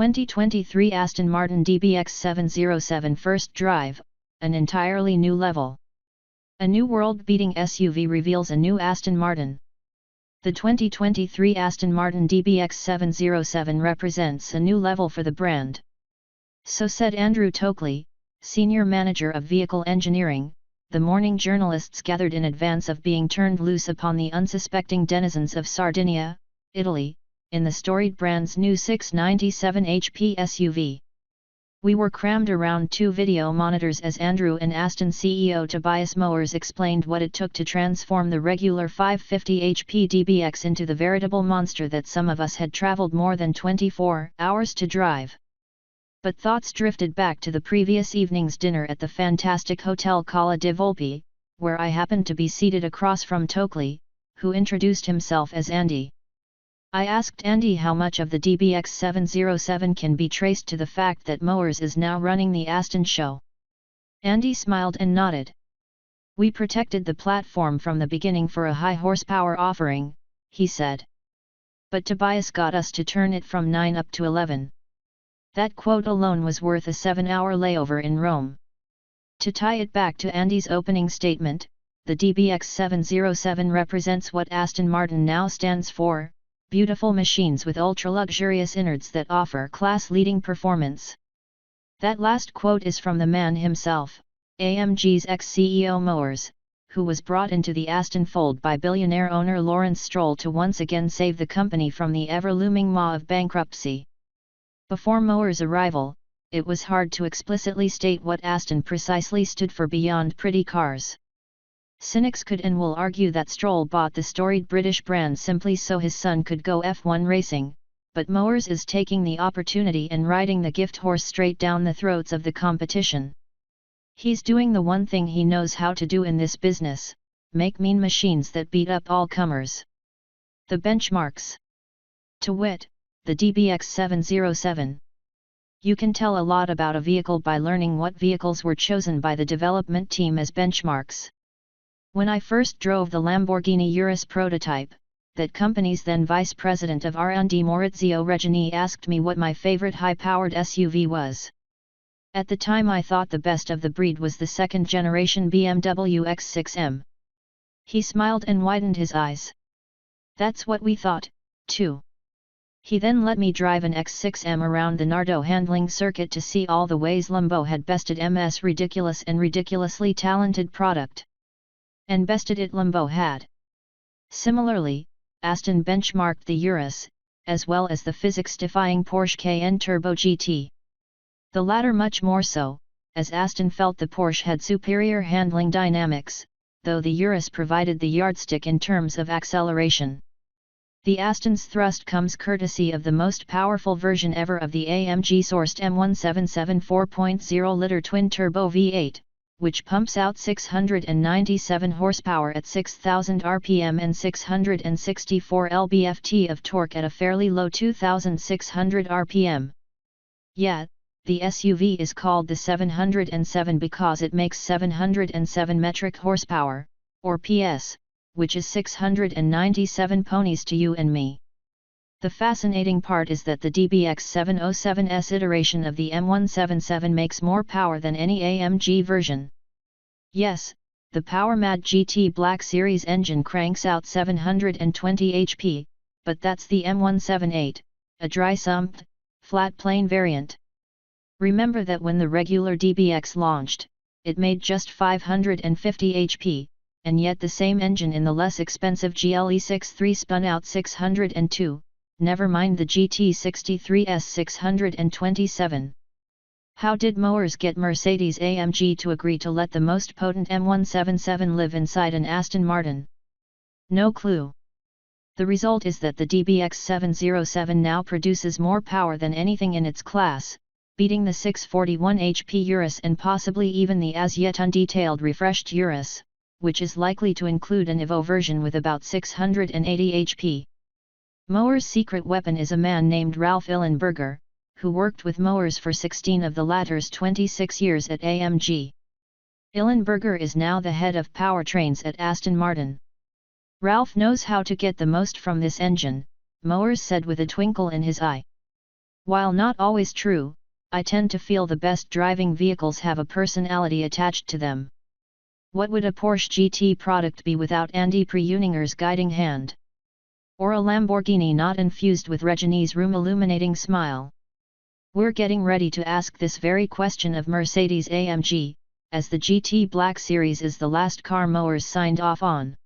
2023 Aston Martin DBX 707 First Drive, an entirely new level. A new world-beating SUV reveals a new Aston Martin. The 2023 Aston Martin DBX 707 represents a new level for the brand. So said Andrew Tokley, Senior Manager of Vehicle Engineering. The morning journalists gathered in advance of being turned loose upon the unsuspecting denizens of Sardinia, Italy, in the storied brand's new 697 HP SUV. We were crammed around two video monitors as Andrew and Aston CEO Tobias Moers explained what it took to transform the regular 550 HP DBX into the veritable monster that some of us had traveled more than 24 hours to drive. But thoughts drifted back to the previous evening's dinner at the fantastic Hotel Cala di Volpe, where I happened to be seated across from Tokley, who introduced himself as Andy. I asked Andy how much of the DBX 707 can be traced to the fact that Moers is now running the Aston show. Andy smiled and nodded. "We protected the platform from the beginning for a high horsepower offering," he said. "But Tobias got us to turn it from 9 up to 11. That quote alone was worth a 7-hour layover in Rome." To tie it back to Andy's opening statement, the DBX 707 represents what Aston Martin now stands for: beautiful machines with ultra-luxurious innards that offer class-leading performance. That last quote is from the man himself, AMG's ex-CEO Moers, who was brought into the Aston fold by billionaire owner Lawrence Stroll to once again save the company from the ever-looming maw of bankruptcy. Before Moers' arrival, it was hard to explicitly state what Aston precisely stood for beyond pretty cars. Cynics could and will argue that Stroll bought the storied British brand simply so his son could go F1 racing, but Moers is taking the opportunity and riding the gift horse straight down the throats of the competition. He's doing the one thing he knows how to do in this business: make mean machines that beat up all comers. The benchmarks. To wit, the DBX 707. You can tell a lot about a vehicle by learning what vehicles were chosen by the development team as benchmarks. When I first drove the Lamborghini Urus prototype, that company's then Vice President of R&D Maurizio Regini asked me what my favorite high-powered SUV was. At the time I thought the best of the breed was the second-generation BMW X6M. He smiled and widened his eyes. That's what we thought, too. He then let me drive an X6M around the Nardo handling circuit to see all the ways Lambo had bested MS ridiculous and ridiculously talented product. And bested it Lambo had. Similarly, Aston benchmarked the Urus, as well as the physics-defying Porsche Cayenne Turbo GT. The latter much more so, as Aston felt the Porsche had superior handling dynamics, though the Urus provided the yardstick in terms of acceleration. The Aston's thrust comes courtesy of the most powerful version ever of the AMG-sourced M177 4.0-liter twin-turbo V8, which pumps out 697 horsepower at 6,000 rpm and 664 lb-ft of torque at a fairly low 2,600 rpm. Yeah, the SUV is called the 707 because it makes 707 metric horsepower, or PS, which is 697 ponies to you and me. The fascinating part is that the DBX 707's iteration of the M177 makes more power than any AMG version. Yes, the PowerMad GT Black Series engine cranks out 720 HP, but that's the M178, a dry-sumped, flat-plane variant. Remember that when the regular DBX launched, it made just 550 HP, and yet the same engine in the less expensive GLE63 spun out 602, never mind the GT63's 627. How did Moers get Mercedes-AMG to agree to let the most potent M177 live inside an Aston Martin? No clue. The result is that the DBX 707 now produces more power than anything in its class, beating the 641 HP Urus and possibly even the as-yet undetailed refreshed Urus, which is likely to include an Evo version with about 680 HP. Moers' secret weapon is a man named Ralph Illenberger, who worked with Moers for 16 of the latter's 26 years at AMG. Illenberger is now the head of powertrains at Aston Martin. Ralph knows how to get the most from this engine, Moers said with a twinkle in his eye. While not always true, I tend to feel the best driving vehicles have a personality attached to them. What would a Porsche GT product be without Andy Preuninger's guiding hand? Or a Lamborghini not infused with Regine's room-illuminating smile? We're getting ready to ask this very question of Mercedes-AMG, as the GT Black Series is the last car mowers signed off on.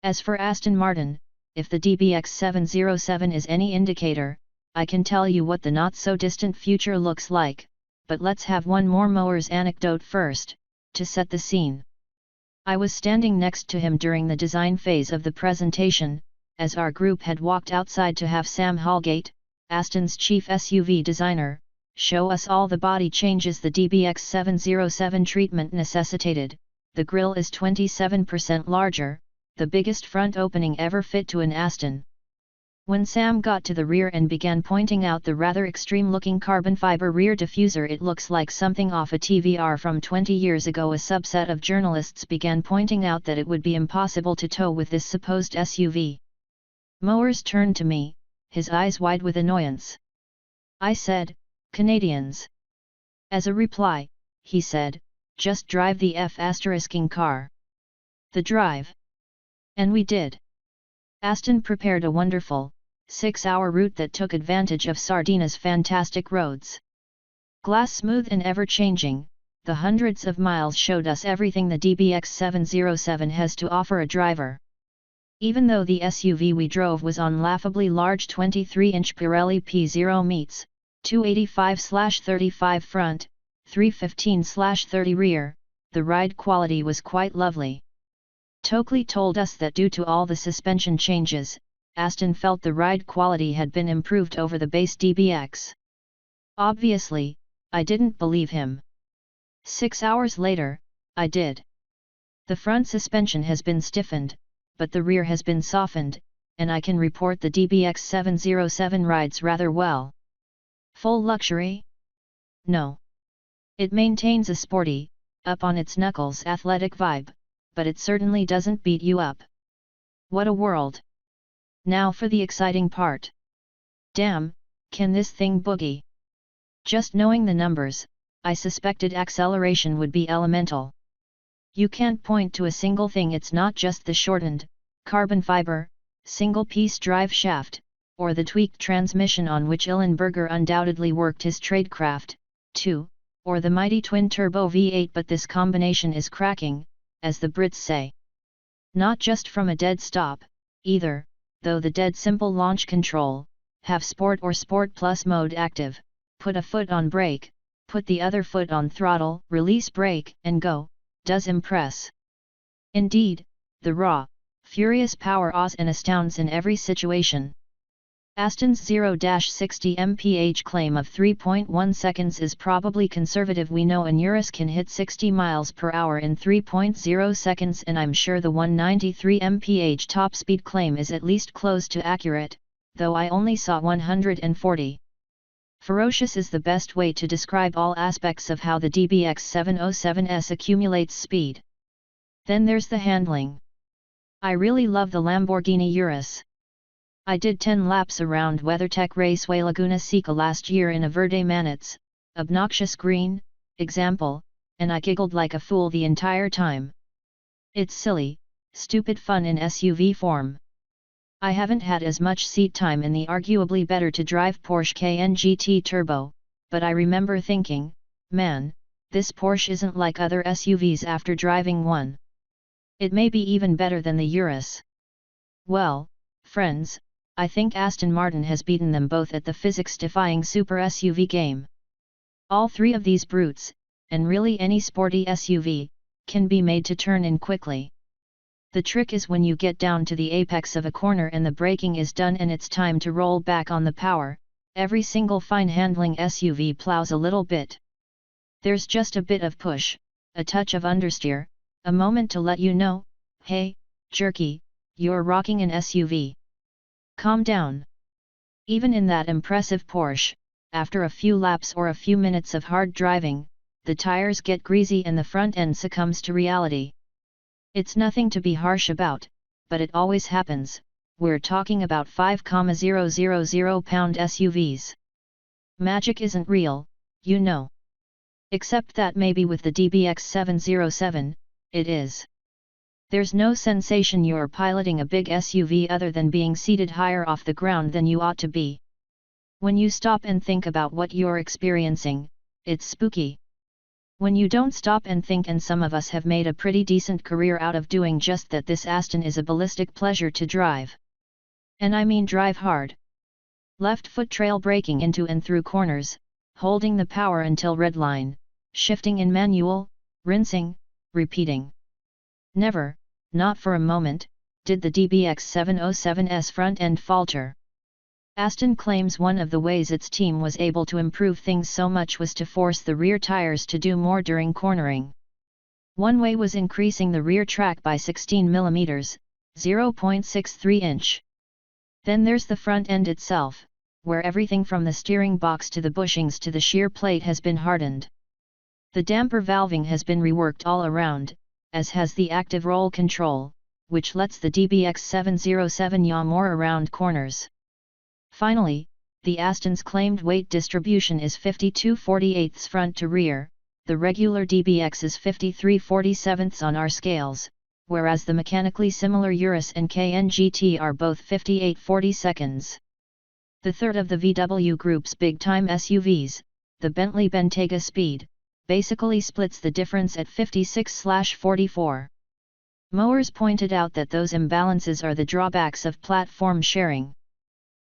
As for Aston Martin, if the DBX 707 is any indicator, I can tell you what the not-so-distant future looks like, but let's have one more mowers anecdote first, to set the scene. I was standing next to him during the design phase of the presentation, as our group had walked outside to have Sam Holgate, Aston's chief SUV designer, show us all the body changes the DBX 707 treatment necessitated. The grille is 27% larger, the biggest front opening ever fit to an Aston. When Sam got to the rear and began pointing out the rather extreme-looking carbon fiber rear diffuser, it looks like something off a TVR from 20 years ago. A subset of journalists began pointing out that it would be impossible to tow with this supposed SUV. Mowers turned to me, his eyes wide with annoyance. I said, "Canadians." As a reply, he said, "Just drive the F***ing car." The drive. And we did. Aston prepared a wonderful, 6-hour route that took advantage of Sardina's fantastic roads. Glass smooth and ever-changing, the hundreds of miles showed us everything the DBX 707 has to offer a driver. Even though the SUV we drove was on laughably large 23-inch Pirelli P0 meets, 285/35 front, 315/30 rear, the ride quality was quite lovely. Tokley told us that due to all the suspension changes, Aston felt the ride quality had been improved over the base DBX. Obviously, I didn't believe him. 6 hours later, I did. The front suspension has been stiffened, but the rear has been softened, and I can report the DBX 707 rides rather well. Full luxury? No. It maintains a sporty, up-on-its-knuckles athletic vibe, but it certainly doesn't beat you up. What a world! Now for the exciting part. Damn, can this thing boogie? Just knowing the numbers, I suspected acceleration would be elemental. You can't point to a single thing it's not just the shortened, carbon fiber, single-piece drive shaft, or the tweaked transmission on which Illenberger undoubtedly worked his tradecraft, too, or the mighty twin-turbo V8, but this combination is cracking, as the Brits say. Not just from a dead stop, either, though the dead simple launch control, have Sport or Sport Plus mode active, put a foot on brake, put the other foot on throttle, release brake, and go, does impress. Indeed, the raw, furious power awes and astounds in every situation. Aston's 0-60 mph claim of 3.1 seconds is probably conservative. We know an Urus can hit 60 miles per hour in 3.0 seconds, and I'm sure the 193 mph top speed claim is at least close to accurate, though I only saw 140. Ferocious is the best way to describe all aspects of how the DBX 707S accumulates speed. Then there's the handling. I really love the Lamborghini Urus. I did 10 laps around WeatherTech Raceway Laguna Seca last year in a Verde Manits, obnoxious green, example, and I giggled like a fool the entire time. It's silly, stupid fun in SUV form. I haven't had as much seat time in the arguably better to drive Porsche Cayenne GT Turbo, but I remember thinking, man, this Porsche isn't like other SUVs after driving one. It may be even better than the Urus. Well, friends, I think Aston Martin has beaten them both at the physics-defying super SUV game. All three of these brutes, and really any sporty SUV, can be made to turn in quickly. The trick is when you get down to the apex of a corner and the braking is done and it's time to roll back on the power, every single fine-handling SUV plows a little bit. There's just a bit of push, a touch of understeer, a moment to let you know, hey, jerky, you're rocking an SUV. Calm down. Even in that impressive Porsche, after a few laps or a few minutes of hard driving, the tires get greasy and the front end succumbs to reality. It's nothing to be harsh about, but it always happens. We're talking about 5,000 pound SUVs. Magic isn't real, you know. Except that maybe with the DBX 707, it is. There's no sensation you're piloting a big SUV other than being seated higher off the ground than you ought to be. When you stop and think about what you're experiencing, it's spooky. When you don't stop and think, and some of us have made a pretty decent career out of doing just that, this Aston is a ballistic pleasure to drive. And I mean drive hard. Left foot trail braking into and through corners, holding the power until red line, shifting in manual, rinsing, repeating. Never, not for a moment, did the DBX 707's front end falter. Aston claims one of the ways its team was able to improve things so much was to force the rear tires to do more during cornering. One way was increasing the rear track by 16 mm, 0.63 inch. Then there's the front end itself, where everything from the steering box to the bushings to the shear plate has been hardened. The damper valving has been reworked all around, as has the active roll control, which lets the DBX 707 yaw more around corners. Finally, the Aston's claimed weight distribution is 52/48 front to rear, the regular DBX is 53/47 on our scales, whereas the mechanically similar Urus and Cayenne GT are both 58/42. The third of the VW Group's big-time SUVs, the Bentley Bentayga Speed, basically splits the difference at 56/44. Mowers pointed out that those imbalances are the drawbacks of platform sharing.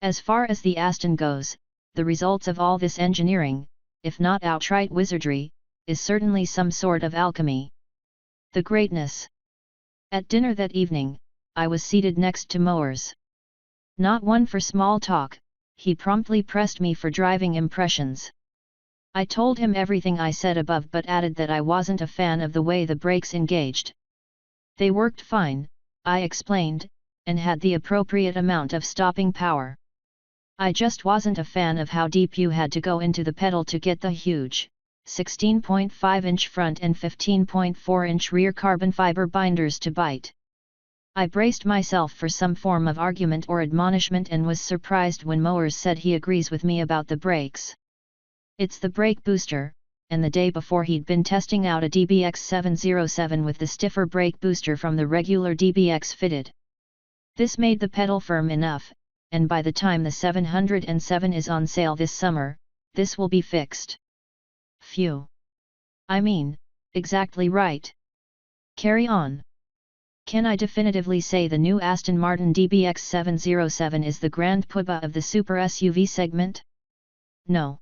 As far as the Aston goes, the results of all this engineering, if not outright wizardry, is certainly some sort of alchemy. The greatness. At dinner that evening, I was seated next to Mowers. Not one for small talk, he promptly pressed me for driving impressions. I told him everything I said above, but added that I wasn't a fan of the way the brakes engaged. They worked fine, I explained, and had the appropriate amount of stopping power. I just wasn't a fan of how deep you had to go into the pedal to get the huge, 16.5-inch front and 15.4-inch rear carbon fiber binders to bite. I braced myself for some form of argument or admonishment and was surprised when Mowers said he agrees with me about the brakes. It's the brake booster, and the day before he'd been testing out a DBX 707 with the stiffer brake booster from the regular DBX fitted. This made the pedal firm enough, and by the time the 707 is on sale this summer, this will be fixed. Phew. I mean, exactly right. Carry on. Can I definitively say the new Aston Martin DBX 707 is the grand poobah of the super SUV segment? No.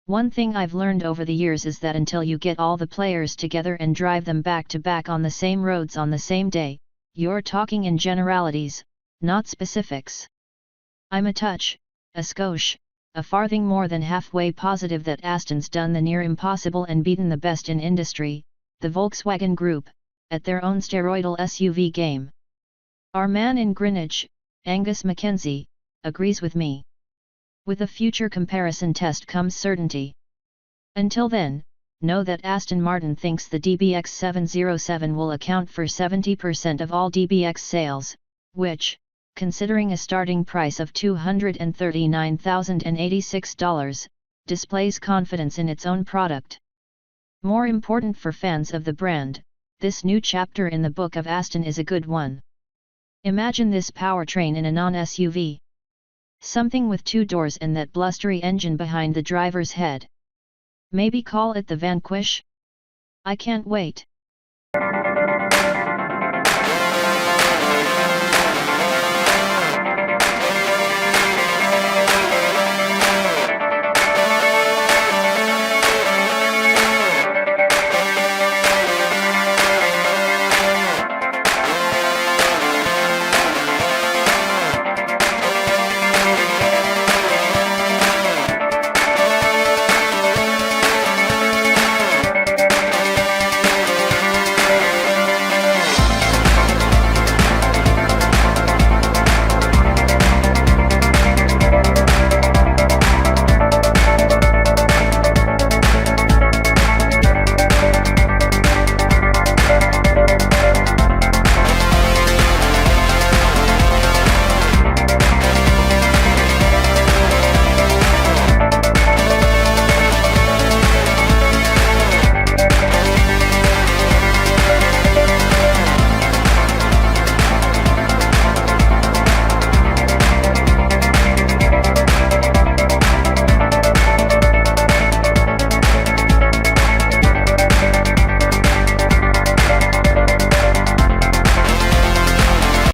One thing I've learned over the years is that until you get all the players together and drive them back to back on the same roads on the same day, you're talking in generalities, not specifics. I'm a skosh, a farthing more than halfway positive that Aston's done the near impossible and beaten the best in industry, the Volkswagen Group, at their own steroidal SUV game. Our man in Greenwich, Angus Mackenzie, agrees with me. With a future comparison test comes certainty. Until then, know that Aston Martin thinks the DBX 707 will account for 70% of all DBX sales, which, considering a starting price of $239,086, displays confidence in its own product. More important for fans of the brand, this new chapter in the book of Aston is a good one. Imagine this powertrain in a non-SUV. Something with 2 doors and that blustery engine behind the driver's head. Maybe call it the Vanquish? I can't wait.